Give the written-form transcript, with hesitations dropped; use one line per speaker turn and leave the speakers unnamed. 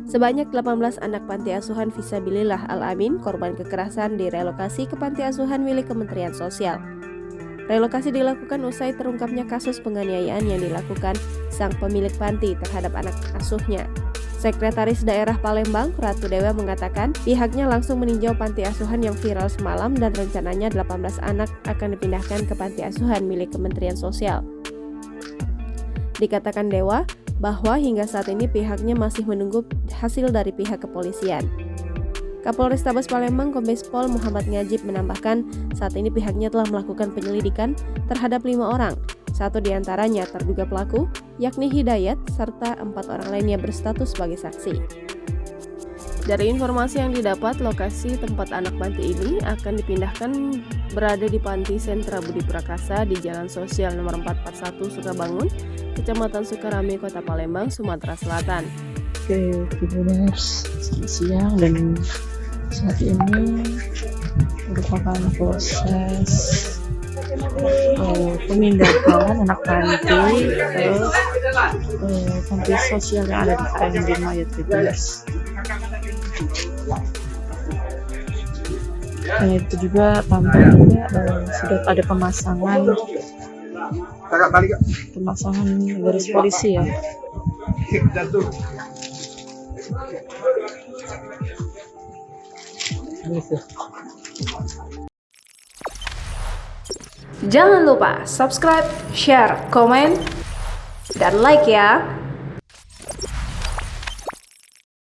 Sebanyak 18 anak panti asuhan Fisabilillah Al-Amin korban kekerasan direlokasi ke panti asuhan milik Kementerian Sosial. Relokasi dilakukan usai terungkapnya kasus penganiayaan yang dilakukan sang pemilik panti terhadap anak asuhnya. Sekretaris Daerah Palembang, Ratu Dewa mengatakan pihaknya langsung meninjau panti asuhan yang viral semalam dan rencananya 18 anak akan dipindahkan ke panti asuhan milik Kementerian Sosial. Dikatakan Dewa bahwa hingga saat ini pihaknya masih menunggu hasil dari pihak kepolisian. Kapolrestabes Palembang Kombes Pol Muhammad Ngajib menambahkan saat ini pihaknya telah melakukan penyelidikan terhadap 5 orang. 1 diantaranya terduga pelaku, yakni Hidayat, serta 4 orang lainnya berstatus sebagai saksi. Dari informasi yang didapat, lokasi tempat anak panti ini akan dipindahkan berada di Panti Sentra Budi Prakasa di Jalan Sosial nomor 441 Sukabangun, Kecamatan Sukarame, Kota Palembang, Sumatera Selatan.
Oke, selamat siang, dan saat ini merupakan proses pemindahan anak panti ke panti sosial yang ada di KMD Mayat 17. Dan itu juga tampaknya sudah ada pemasangan garis polisi ya.
Jangan lupa subscribe, share, komen, dan like ya.